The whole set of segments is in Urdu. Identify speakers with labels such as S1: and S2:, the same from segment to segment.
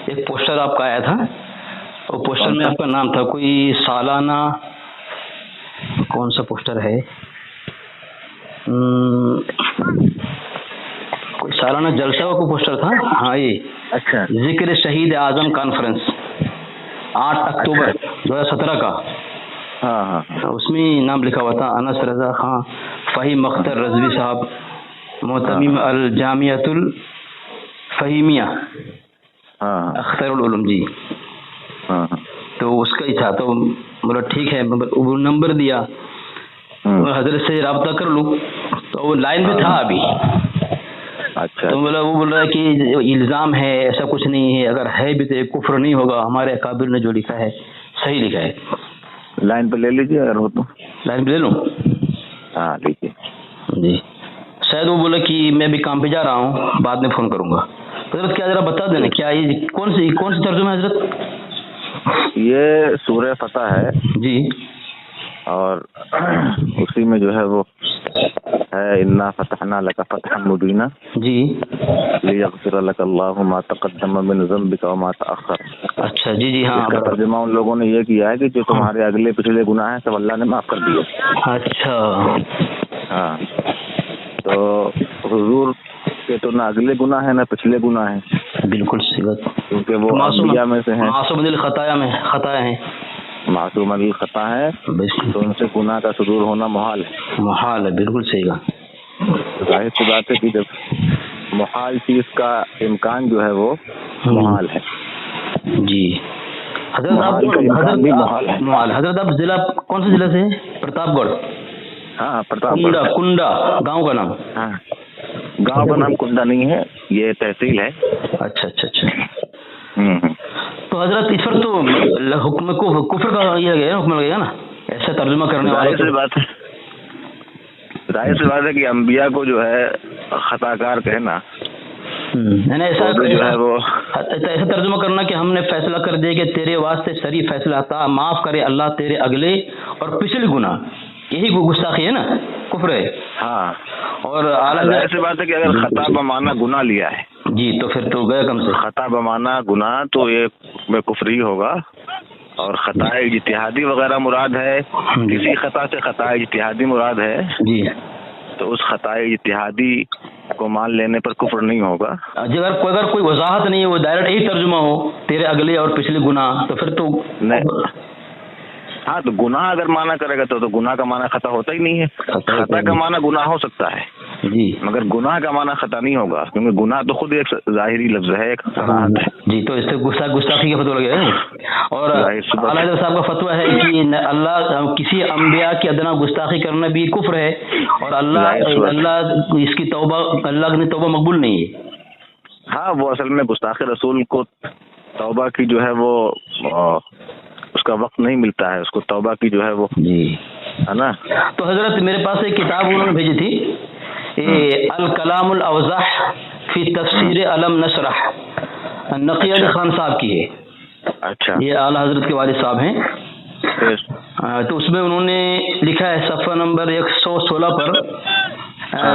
S1: ایک پوسٹر آپ کا آیا تھا، وہ پوسٹر میں آپ کا نام تھا، کوئی سالانہ کون سا پوسٹر ہے، کوئی سالانہ جلسہ کا کوئی پوسٹر تھا. ہاں یہ
S2: اچھا
S1: ذکر شہید اعظم کانفرنس 8 اکتوبر 2017 کا.
S2: ہاں ہاں ہاں
S1: اس میں نام لکھا ہوا تھا انس رضا خان فہیم اختر رضوی صاحب، محتمم الجامعۃ الفہیمیہ
S2: ہاں
S1: اختر العلوم. جی
S2: ہاں ہاں
S1: تو اس کا ہی تھا، تو بولا ٹھیک ہے، وہ نمبر دیا، حضرت سے رابطہ کر لوں، تو وہ لائن پہ تھا ابھی.
S2: اچھا
S1: تو وہ بول رہا ہے کہ الزام ہے، ایسا کچھ نہیں ہے، اگر ہے بھی تو یہ کفر نہیں ہوگا، ہمارے اکابر نے جو لکھا ہے صحیح لکھا ہے.
S2: لائن پہ لے لیجیے اگر ہو تو.
S1: لائن پہ لے لوں؟
S2: ہاں لیجیے.
S1: جی شاید وہ بولا کہ میں بھی کام پہ جا رہا ہوں، بعد میں فون کروں گا. حضرت کیا ذرا بتا دینا کیا یہ کون سی ترجمہ ہے حضرت؟
S2: یہ سورہ فتح ہے
S1: جی
S2: اور اسی میں جو ہے وہ ہے انا فتحنا لک فتحا مبینا
S1: جی
S2: لیغفر لک اللہ ما تقدم من ذنبک وما تأخر.
S1: اچھا جی جی ہاں
S2: اس کا ترجمہ ان لوگوں نے یہ کیا ہے کہ جو تمہارے اگلے پچھلے گناہ ہیں سب اللہ نے معاف کر دیے.
S1: اچھا
S2: ہاں تو حضور کے تو نہ اگلے گناہ ہیں نہ پچھلے گناہ ہیں،
S1: بالکل صحیح بات،
S2: کیونکہ وہ انبیاء میں سے ہیں،
S1: معصوم خطایا ہیں،
S2: معصوم الخطا ہے، تو ان سے گناہ کا صدور ہونا محال ہے.
S1: محال ہے، بالکل صحیح کہا.
S2: ظاہر سی بات ہے کہ جب محال چیز کا امکان جو ہے وہ محال ہے.
S1: جی حضرت آپ حضرت آپ ضلع کون سے ضلع سے ہیں؟ پرتاپ گڑھ.
S2: ہاں پرتاپ گڑھ.
S1: کنڈا گاؤں کا نام؟
S2: ہاں گاؤں کا نام کنڈا نہیں ہے، یہ تحصیل ہے.
S1: اچھا اچھا اچھا. تو حضرت اس پر تو حکم کفر کا یہ گیا حکم لگے گا نا، ایسا ترجمہ کرنے والے.
S2: ظاہر سی بات ہے کہ انبیاء کو جو ہے خطا کار کہنا،
S1: ایسا
S2: جو ہے وہ
S1: ایسا ترجمہ کرنا کہ ہم نے فیصلہ کر دیا کہ تیرے واسطے صحیح فیصلہ آتا، معاف کرے اللہ تیرے اگلے اور پچھلے گناہ، یہی گستاخی ہے نا، کفر ہے.
S2: ہاں
S1: اور
S2: ظاہر سی بات ہے کہ اگر خطا بمانا گناہ لیا ہے
S1: جی تو پھر تو گیا کم سے.
S2: خطا بمانا گناہ تو یہ میں کفر ہی ہوگا. اور خطا اجتہادی وغیرہ مراد ہے، کسی خطا سے خطا اجتہادی مراد ہے
S1: جی،
S2: تو اس خطا اجتہادی کو مان لینے پر کفر نہیں ہوگا.
S1: اگر کوئی وضاحت نہیں ہے، وہ ڈائریکٹ یہی ترجمہ ہو تیرے اگلے اور پچھلے گناہ، تو پھر تو
S2: نہیں. ہاں تو گناہ اگر مانا کرے گا تو گناہ کا مانا خطا ہوتا ہی نہیں ہے. خطا کا مانا گناہ ہو سکتا ہے
S1: جی،
S2: مگر گناہ کا مانا خطا نہیں ہوگا، کیونکہ گناہ تو خود ایک ظاہری لفظ ہے، ایک صراحت ہے.
S1: جی تو اس سے گستاخی کا فتویٰ لگے گا. اور اعلیٰ حضرت صاحب کا فتویٰ ہے کہ اللہ کسی انبیاء کی ادنا گستاخی کرنا بھی کفر ہے، اور اللہ اس کی توبہ، اللہ نے توبہ مقبول نہیں ہے.
S2: ہاں وہ اصل میں گستاخ رسول کو توبہ کی جو ہے وہ اس کا وقت نہیں ملتا ہے، اس کو توبہ کی جو ہے وہ
S1: جی
S2: ہے نا.
S1: تو حضرت میرے پاس ایک کتاب انہوں نے بھیجی تھی، الکلام الاوضح فی تفسیر علم نشرح، نقی علی خان صاحب کی ہے.
S2: اچھا
S1: یہ اعلیٰ حضرت کے والد صاحب ہیں. تو اس میں انہوں نے لکھا ہے صفحہ نمبر 116 پر،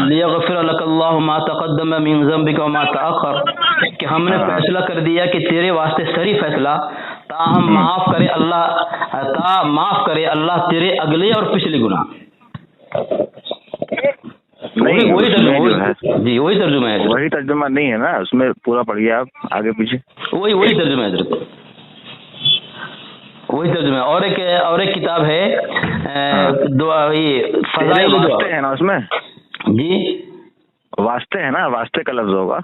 S1: لیغفر لک اللہ ما تقدم من ذنبک وما تأخر، کہ ہم نے فیصلہ کر دیا کہ تیرے واسطے صحیح فیصلہ، تاہم معاف کرے اللہ تیرے اگلے اور پچھلے گناہ.
S2: نہیں
S1: جی وہی ترجمہ ہے.
S2: وہی ترجمہ نہیں ہے نا، اس میں پورا پڑھیے آپ آگے پیچھے.
S1: وہی ترجمہ ہے حضرت، وہی ترجمہ ہے. اور ایک کتاب ہے فضائل
S2: واسطے ہے نا، اس میں
S1: جی
S2: واسطے ہے نا، واسطے کا لفظ ہوگا.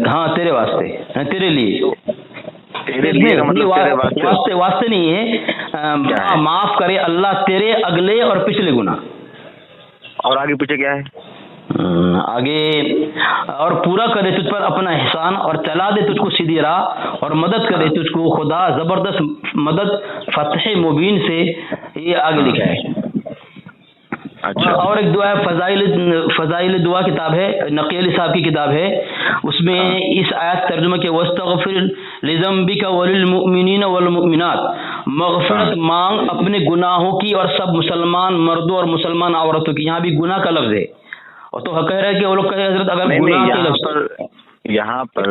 S1: ہاں تیرے واسطے، تیرے لیے. واسطے نہیں ہے، معاف کرے اللہ تیرے اگلے اور پچھلے گناہ.
S2: اور آگے پیچھے کیا ہے؟
S1: آگے اور پورا کرے تجھ پر اپنا احسان، اور چلا دے تجھ کو سیدھی راہ، اور مدد کرے تجھ کو خدا زبردست مدد فتح مبین سے. یہ آگے لکھا ہے. اور ایک دعا ہے فضائل دعا کتاب ہے، نقی علی صاحب کی کتاب ہے. اس میں اس آیت ترجمہ کے واستغفر لذنبک وللمؤمنین والمؤمنات، مغفرت مانگ اپنے گناہوں کی اور سب مسلمان مردوں اور مسلمان عورتوں کی. یہاں بھی گناہ کا لفظ ہے، اور تو کہہ رہے کہ وہ لوگ کہہ حضرت اگر گناہ کے لفظ
S2: یہاں پر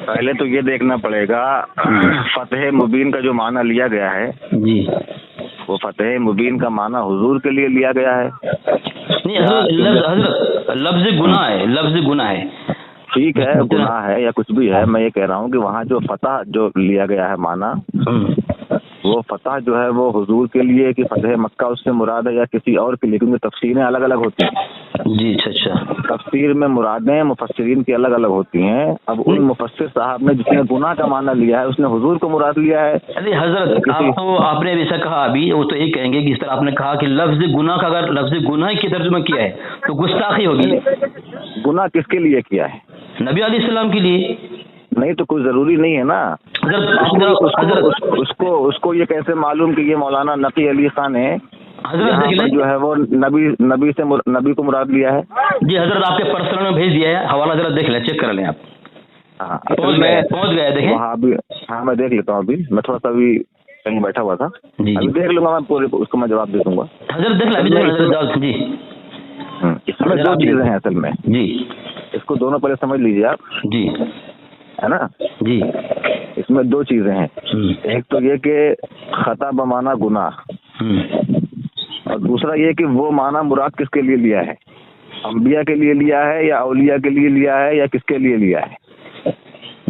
S2: پہلے تو یہ دیکھنا پڑے گا فتح مبین کا جو معنی لیا گیا ہے
S1: جی
S2: وہ فتح مبین کا معنی حضور کے لیے لیا گیا ہے.
S1: نہیں حضرت لفظ گناہ ہے، لفظ گناہ ہے.
S2: ٹھیک ہے گناہ ہے یا کچھ بھی ہے، میں یہ کہہ رہا ہوں کہ وہاں جو فتح جو لیا گیا ہے معنی وہ فتح جو ہے وہ حضور کے لیے کہ فتح مکہ اس سے مراد ہے یا کسی اور کے لیے، کیونکہ تفسیریں الگ الگ ہوتی ہیں.
S1: جی اچھا
S2: تفسیر میں مرادیں مفسرین کی الگ الگ ہوتی ہیں. اب ان مفسر صاحب نے جس نے گناہ کا معنی لیا ہے اس نے حضور کو مراد لیا ہے.
S1: ارے حضرت آپ نے ایسا کہا ابھی، وہ تو یہ کہیں گے کہ اس طرح آپ نے کہا کہ لفظ گناہ کا اگر لفظ گناہ کی ترجمہ کیا ہے تو گستاخی ہوگی.
S2: گناہ کس کے لیے کیا ہے؟
S1: نبی علیہ السلام کے لیے.
S2: نہیں تو کوئی ضروری نہیں ہے نا. اس کو یہ کیسے معلوم کہ یہ مولانا نقی علی خان ہے حضرت جو ہے وہ نبی کو مراد لیا ہے؟
S1: جی حضرت آپ کے پرسنل میں بھیج دیا ہے، حوالہ ذرا دیکھ لیں، چیک کر لیں آپ. پہنچ گئے دیکھیں.
S2: ہاں میں دیکھ لیتا ہوں. ابھی میں تھوڑا سا ابھی کہیں بیٹھا ہوا تھا، ابھی دیکھ لوں گا میں پورے اس کو میں جواب دے دوں گا.
S1: حضرت دیکھ لیں. جی
S2: اس میں دو چیزیں ہیں اصل میں.
S1: جی
S2: اس کو دونوں پہلے سمجھ لیجیے آپ.
S1: جی
S2: ہے نا.
S1: جی
S2: اس میں دو چیزیں ہیں. ایک تو یہ کہ خطا بمانا گناہ، اور دوسرا یہ کہ وہ معنی مراد کس کے لیے لیا ہے، انبیاء کے لیے لیا ہے یا اولیاء کے لیے لیا ہے یا کس کے لیے لیا ہے.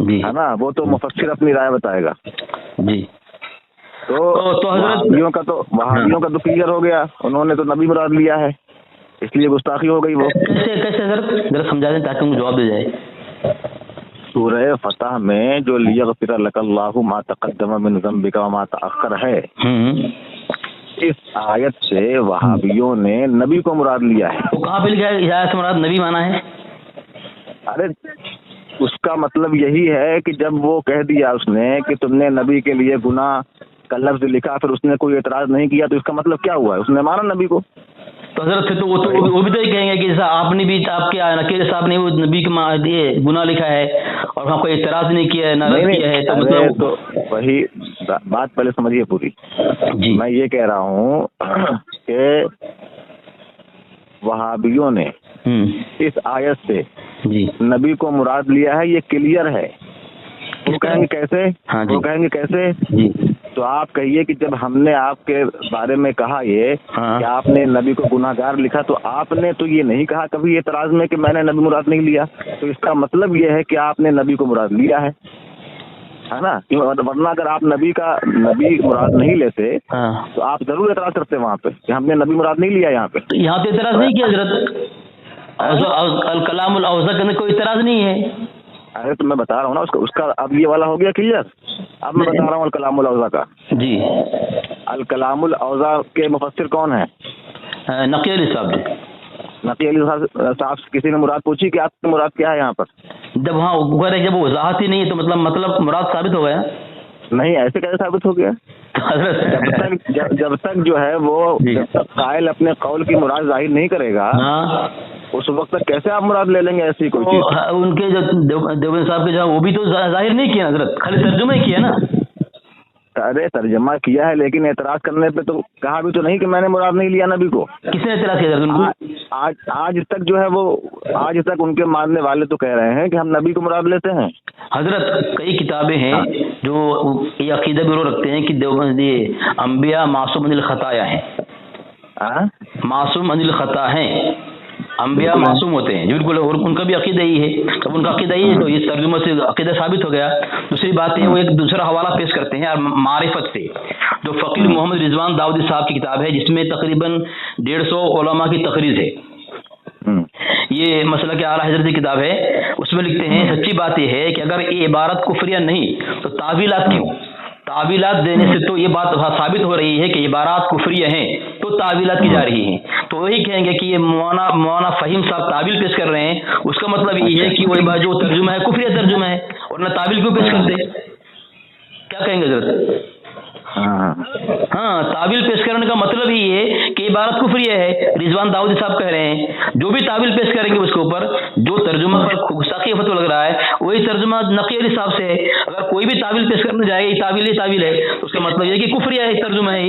S2: ہے نا. وہ تو مفسر اپنی رائے بتائے گا.
S1: جی
S2: تو وہابیوں کا تو کلیئر ہو گیا، انہوں نے تو نبی مراد لیا ہے، اس لیے گستاخی ہو گئی. وہ
S1: کیسے ذرا سمجھا دیں تاکہ مجھے جواب دے جائے.
S2: سورہ فتح میں جو لیغفر لک اللہ ما تقدم من ذنبک وما تأخر ہے، اس آیت سے وہابیوں نے نبی کو مراد لیا ہے.
S1: وہ کہاں پہ لکھا ہے آیت سے مراد نبی مانا ہے؟
S2: ارے اس کا مطلب یہی ہے کہ جب وہ کہہ دیا اس نے کہ تم نے نبی کے لیے گناہ کا لفظ لکھا، پھر اس نے کوئی اعتراض نہیں کیا، تو اس کا مطلب کیا ہوا ہے؟ اس نے مانا نبی کو.
S1: تو حضرت تو وہ بھی تو یہ کہیں گے کہ آپ نے بھی، آپ کے نقیر صاحب نے وہ نبی کے گناہ لکھا ہے اور وہاں کوئی اعتراض نہیں کیا ہے، ناراض کیا ہے، تو مطلب
S2: تو وہی بات پہلے سمجھیے پوری.
S1: جی
S2: میں یہ کہہ رہا ہوں کہ وہابیوں نے اس آیت سے
S1: جی
S2: نبی کو مراد لیا ہے، یہ کلیئر ہے. وہ کہیں گے کیسے؟ وہ کہیں گے کیسے؟
S1: جی
S2: تو آپ کہیے کہ جب ہم نے آپ کے بارے میں کہا یہ کہ آپ نے نبی کو گناہ گار لکھا، تو آپ نے تو یہ نہیں کہا کبھی اعتراض میں کہ میں نے نبی مراد نہیں لیا. تو اس کا مطلب یہ ہے کہ آپ نے نبی کو مراد لیا ہے نا. ورنہ اگر آپ نبی مراد نہیں لیتے تو آپ ضرور اعتراض کرتے وہاں پہ کہ ہم نے نبی مراد نہیں لیا. یہاں پہ
S1: اعتراض نہیں کیا حضرت. الکلام الاوسط کے اندر کوئی اعتراض نہیں ہے.
S2: ارے تو میں بتا رہا ہوں نا اس کا اب یہ والا ہو گیا کلیئر. اب میں بتا رہا ہوں الکلام الاوضاع کا.
S1: جی
S2: الکلام الاوضاع کے مفسر کون ہیں؟
S1: نقی علی صاحب.
S2: نقی علی صاحب سے کسی نے مراد پوچھی کہ آپ کی مراد کیا ہے یہاں پر؟
S1: جب وہ وضاحت ہی نہیں ہے تو مطلب مراد ثابت ہو گیا.
S2: نہیں ایسے کیسے ثابت ہو گیا؟ جب تک جو ہے وہ قائل اپنے قول کی مراد ظاہر نہیں کرے گا اس وقت تک کیسے آپ مراد لے لیں گے ایسی کوئی چیز؟
S1: ان کے جو دیوبند صاحب کے جو وہ بھی تو ظاہر نہیں کیا حضرت، خالی ترجمہ ہی کیا نا.
S2: ارے ترجمہ کیا ہے لیکن اعتراض کرنے پہ تو کہا بھی تو نہیں کہ میں نے مراد نہیں لیا نبی کو.
S1: کس نے اعتراض کیا حضرت؟
S2: آج تک جو ہے وہ آج تک ان کے ماننے والے تو کہہ رہے ہیں کہ ہم نبی کو مراد لیتے ہیں.
S1: حضرت کئی کتابیں ہیں جو یہ عقیدہ بھی رکھتے ہیں کہ دیوبند انبیاء معصوم عن الخطایا ہیں. معصوم عن الخطا ہیں، انبیاء معصوم ہوتے ہیں. بالکل، اور ان کا بھی عقیدہ ہی ہے. جب ان کا عقیدہ ہی ہے تو اس ترجمہ سے عقیدہ ثابت ہو گیا. دوسری بات ہے وہ ایک دوسرا حوالہ پیش کرتے ہیں معرفت سے، جو فقیر محمد رضوان داؤدی صاحب کی کتاب ہے جس میں تقریباً 150 علماء کی تقریر ہے. یہ مسئلہ کہ اعلیٰ حضرت کی کتاب ہے. اس میں لکھتے ہیں سچی بات یہ ہے کہ اگر یہ عبارت کفریہ نہیں تو تعویلات کیوں؟ تعویلات دینے سے تو یہ بات ثابت ہو رہی ہے کہ عبارات کفریہ ہیں تو تعویلات کی جا رہی ہیں. تو وہی کہیں گے کہ یہ مولانا فہیم صاحب تعویل پیش کر رہے ہیں، اس کا مطلب یہ ہے کہ وہ جو ترجمہ ہے کفریہ ترجمہ ہے، اور نہ تعویل کیوں پیش کرتے؟ کیا کہیں گے حضرت؟ تعویل پیش کرنے کا مطلب ہی ہے کہ عبارت کفریہ ہے. رضوان داؤدی صاحب کہہ رہے ہیں جو بھی تعویل پیش کریں گے اس کے اوپر جو ترجمہ پر گستاخی فتویٰ لگ رہا ہے وہی ترجمہ نقی علی صاحب سے ہے. اگر کوئی بھی تعویل پیش کرنے جائے گا یہ تعویل ہے تو اس کا مطلب یہ کہ کفریہ ہے ترجمہ ہے.